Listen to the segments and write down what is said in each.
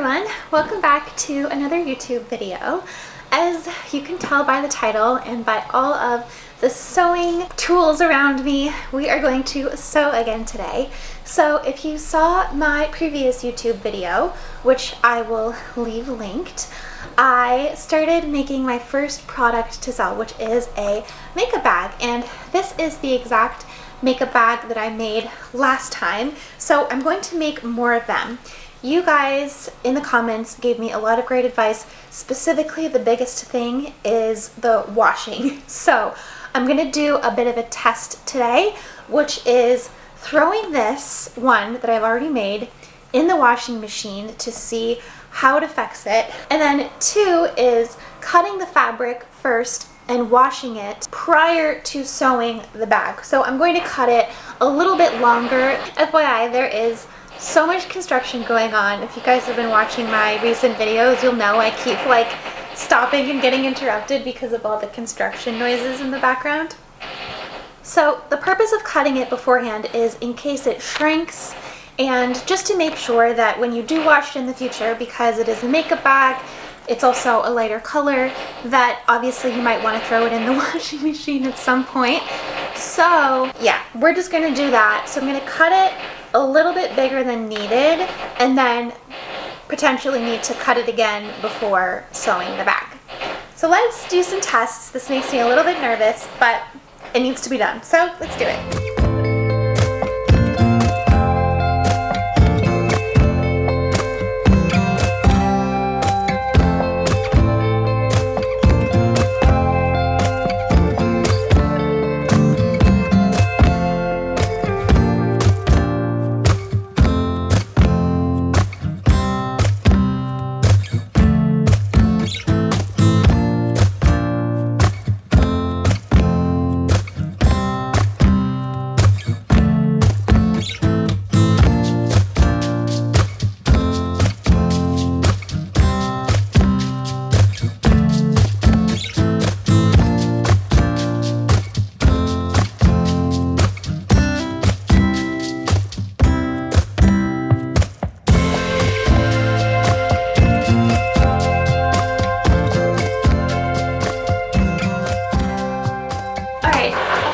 everyone, welcome back to another YouTube video. As you can tell by the title and by all of the sewing tools around me, we are going to sew again today. So if you saw my previous YouTube video, which I will leave linked, I started making my first product to sell, which is a makeup bag, and this is the exact makeup bag that I made last time, so I'm going to make more of them. You guys in the comments gave me a lot of great advice. Specifically, the biggest thing is the washing. So I'm going to do a bit of a test today, which is throwing this one that I've already made in the washing machine to see how it affects it. And then two is cutting the fabric first and washing it prior to sewing the bag. So I'm going to cut it a little bit longer. FYI, there is so much construction going on. If you guys have been watching my recent videos, you'll know I keep like stopping and getting interrupted because of all the construction noises in the background. So the purpose of cutting it beforehand is in case it shrinks, and just to make sure that when you do wash it in the future, because it is a makeup bag, it's also a lighter color, that obviously you might want to throw it in the washing machine at some point. So yeah, we're just going to do that. So I'm going to cut it a little bit bigger than needed, and then potentially need to cut it again before sewing the bag. So let's do some tests. This makes me a little bit nervous, but it needs to be done. So let's do it.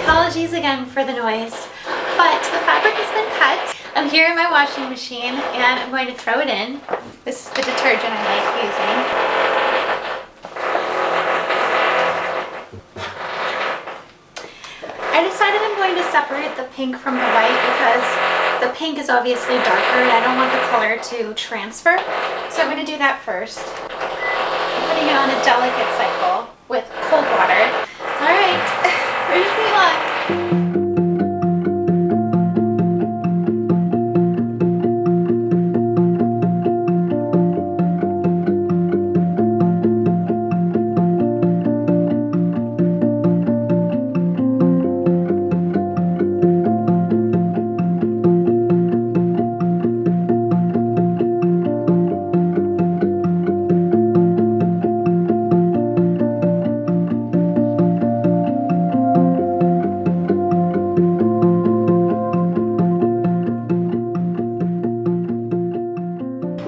Apologies again for the noise, but the fabric has been cut. I'm here in my washing machine and I'm going to throw it in. This is the detergent I like using. I decided I'm going to separate the pink from the white because the pink is obviously darker and I don't want the color to transfer. So I'm going to do that first. I'm putting it on a delicate cycle with cold water. Alright, wish me luck.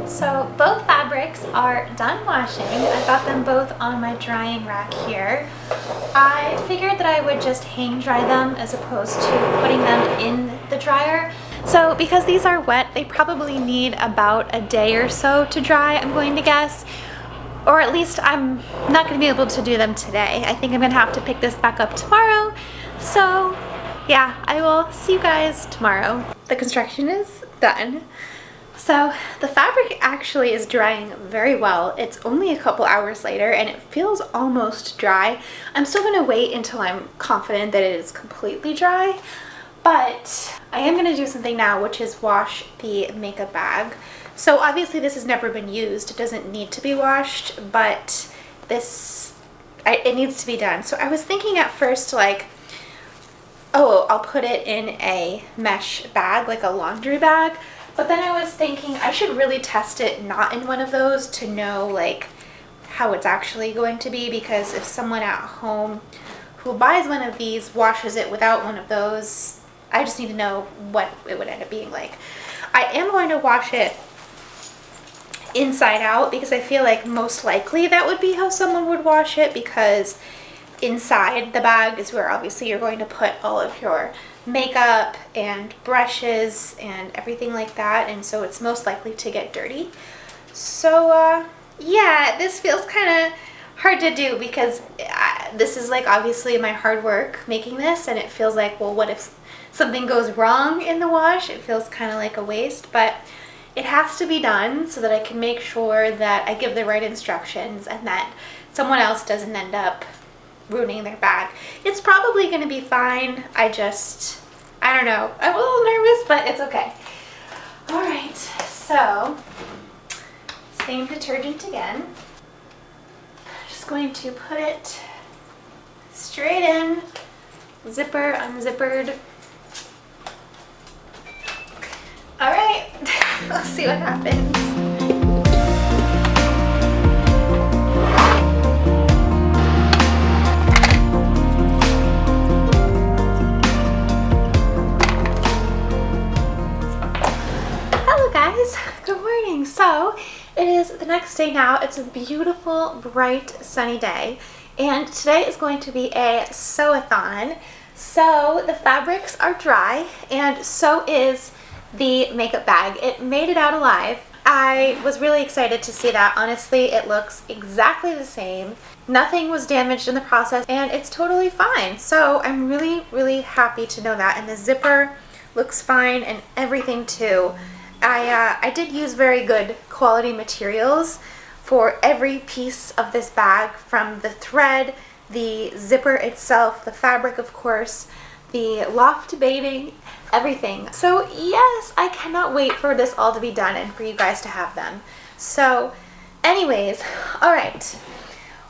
So both fabrics are done washing. I've got them both on my drying rack here. I figured that I would just hang dry them as opposed to putting them in the dryer. So because these are wet, they probably need about a day or so to dry, I'm going to guess. Or at least I'm not going to be able to do them today. I think I'm going to have to pick this back up tomorrow. So yeah, I will see you guys tomorrow. The construction is done. So the fabric actually is drying very well. It's only a couple hours later and it feels almost dry. I'm still going to wait until I'm confident that it is completely dry, but I am going to do something now, which is wash the makeup bag. So obviously this has never been used. It doesn't need to be washed, but it needs to be done. So I was thinking at first like, oh, I'll put it in a mesh bag, like a laundry bag. But then I was thinking I should really test it not in one of those to know like how it's actually going to be, because if someone at home who buys one of these washes it without one of those, I just need to know what it would end up being like. I am going to wash it inside out, because I feel like most likely that would be how someone would wash it, because inside the bag is where obviously you're going to put all of your makeup and brushes and everything like that, and so it's most likely to get dirty. So yeah, this feels kind of hard to do, because this is like obviously my hard work making this, and it feels like, well, what if something goes wrong in the wash? It feels kind of like a waste, but it has to be done so that I can make sure that I give the right instructions and that someone else doesn't end up ruining their bag. It's probably going to be fine. I don't know. I'm a little nervous, but it's okay. All right, so same detergent again. Just going to put it straight in, zipper unzippered. All right, let's see what happens. Hello guys, good morning. So it is the next day now. It's a beautiful, bright, sunny day, and today is going to be a sew-a-thon. So the fabrics are dry, and so is the makeup bag. It made it out alive. I was really excited to see that. Honestly, it looks exactly the same. Nothing was damaged in the process, and it's totally fine. So I'm really, really happy to know that. And the zipper looks fine and everything too. I did use very good quality materials for every piece of this bag, from the thread, the zipper itself, the fabric of course, the loft baiting, everything. So yes, I cannot wait for this all to be done and for you guys to have them. So anyways, all right,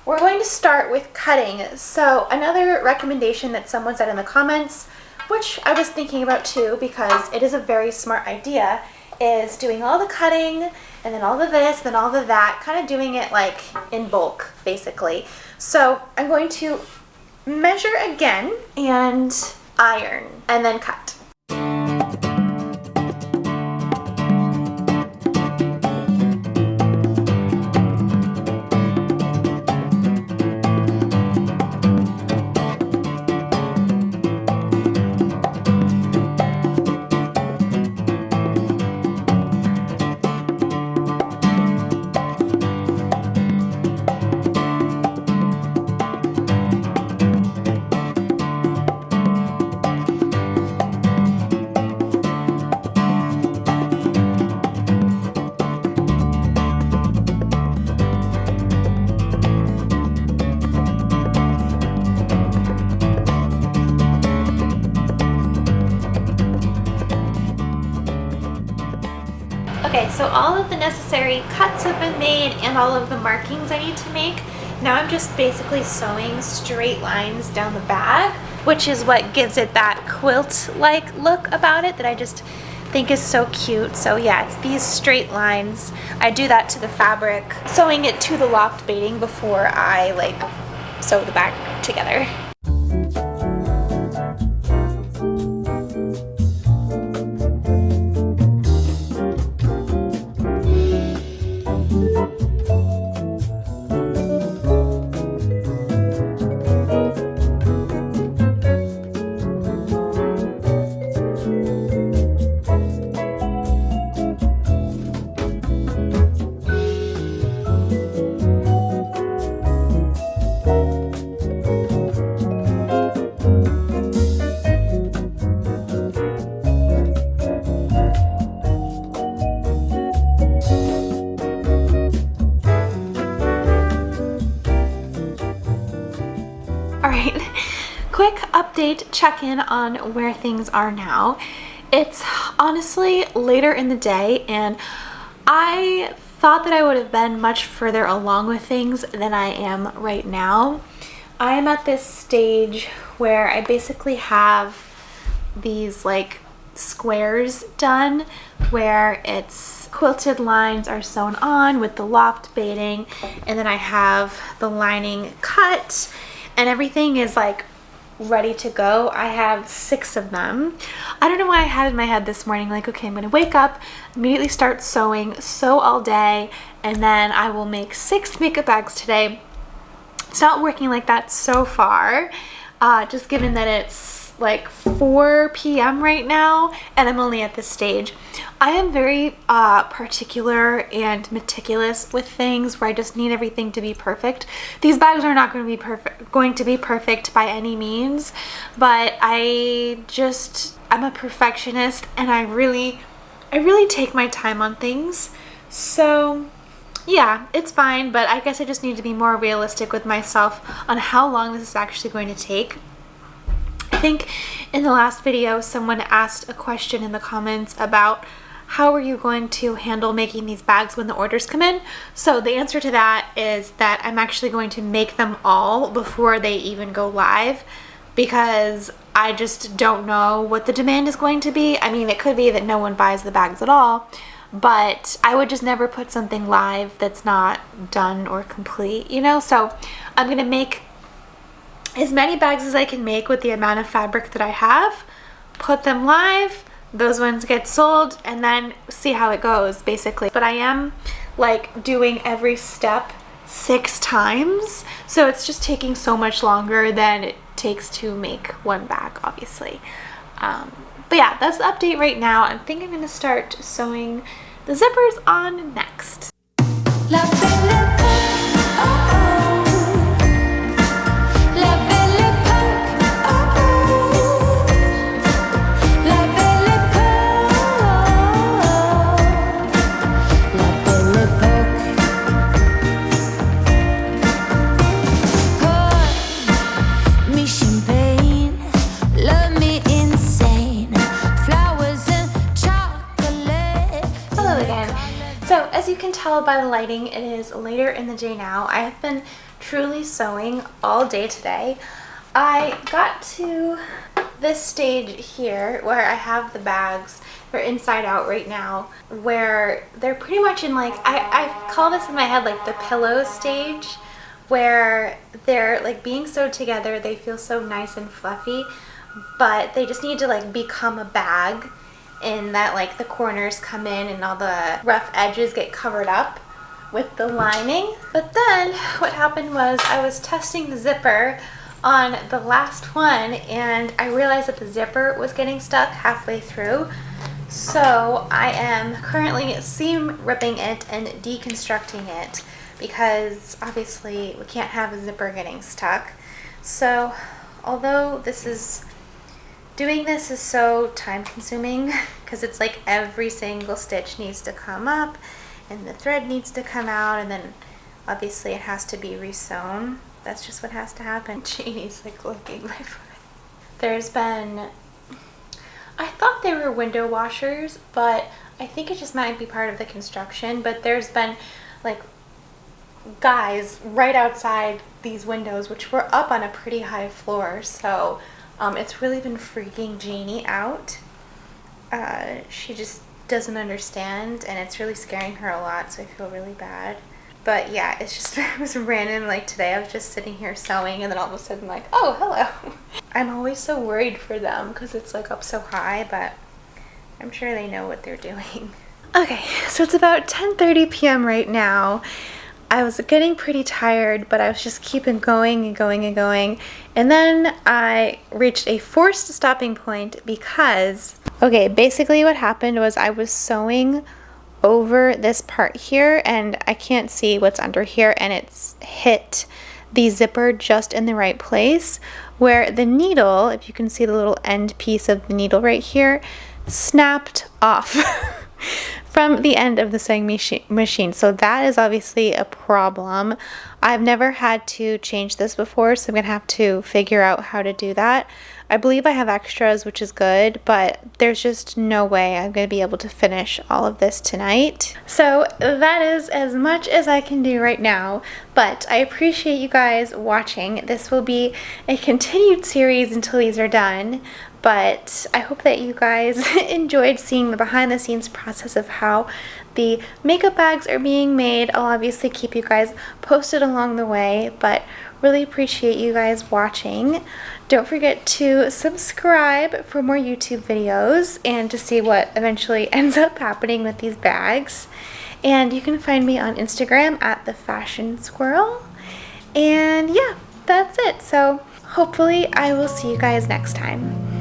we're going to start with cutting. So another recommendation that someone said in the comments, which I was thinking about too, because it is a very smart idea, is doing all the cutting and then all of this, then all of that, kind of doing it like in bulk basically. So I'm going to measure again and iron and then cut. Okay, so all of the necessary cuts have been made and all of the markings I need to make. Now I'm just basically sewing straight lines down the bag, which is what gives it that quilt-like look about it that I just think is so cute. So yeah, it's these straight lines. I do that to the fabric, sewing it to the loft baiting before I like sew the bag together. Alright, quick update check-in on where things are now. It's honestly later in the day, and I thought that I would have been much further along with things than I am right now. I am at this stage where I basically have these like squares done, where it's quilted lines are sewn on with the loft baiting, and then I have the lining cut, and everything is like ready to go. I have 6 of them. I don't know why I had in my head this morning, like, okay, I'm gonna wake up, immediately start sewing, sew all day, and then I will make 6 makeup bags today. It's not working like that so far, just given that it's like 4 p.m. right now and I'm only at this stage. I am very particular and meticulous with things where I just need everything to be perfect. These bags are not going to be perfect by any means, but I'm a perfectionist, and I really take my time on things. So yeah, it's fine, but I guess I just need to be more realistic with myself on how long this is actually going to take. I think in the last video, someone asked a question in the comments about how are you going to handle making these bags when the orders come in? So the answer to that is that I'm actually going to make them all before they even go live, because I just don't know what the demand is going to be. I mean, it could be that no one buys the bags at all, but I would just never put something live that's not done or complete, you know? So I'm gonna make as many bags as I can make with the amount of fabric that I have, put them live, those ones get sold, and then see how it goes, basically. But I am like doing every step 6 times, so it's just taking so much longer than it takes to make one bag, obviously. But yeah, that's the update right now. I think I'm gonna start sewing the zippers on next. As you can tell by the lighting, it is later in the day now. I have been truly sewing all day today. I got to this stage here where I have the bags, they're inside out right now, where they're pretty much in like, I call this in my head like the pillow stage, where they're like being sewed together, they feel so nice and fluffy, but they just need to like become a bag, in that like the corners come in and all the rough edges get covered up with the lining. But then what happened was I was testing the zipper on the last one, and I realized that the zipper was getting stuck halfway through. So I am currently seam ripping it and deconstructing it, because obviously we can't have a zipper getting stuck. So although doing this is so time consuming, because it's like every single stitch needs to come up and the thread needs to come out, and then obviously it has to be re-sewn. That's just what has to happen. Janie's like licking my foot. There's been, I thought they were window washers, but I think it just might be part of the construction, but there's been like guys right outside these windows, which were up on a pretty high floor, so it's really been freaking Janie out. She just doesn't understand, and it's really scaring her a lot, so I feel really bad. But yeah, it's just, it was random. Like today I was just sitting here sewing, and then all of a sudden like, oh, hello. I'm always so worried for them because it's like up so high, but I'm sure they know what they're doing. Okay, so it's about 10:30 p.m. right now. I was getting pretty tired, but I was just keeping going and going and going. And then I reached a forced stopping point because, okay, basically what happened was I was sewing over this part here, and I can't see what's under here, and it's hit the zipper just in the right place, where the needle, if you can see the little end piece of the needle right here, snapped off from the end of the sewing machine. So that is obviously a problem. I've never had to change this before, so I'm gonna have to figure out how to do that. I believe I have extras, which is good, but there's just no way I'm gonna be able to finish all of this tonight. So that is as much as I can do right now, but I appreciate you guys watching. This will be a continued series until these are done. But I hope that you guys enjoyed seeing the behind the scenes process of how the makeup bags are being made. I'll obviously keep you guys posted along the way, but really appreciate you guys watching. Don't forget to subscribe for more YouTube videos and to see what eventually ends up happening with these bags. And you can find me on Instagram at @thefashionsquirrel. And yeah, that's it. So hopefully I will see you guys next time.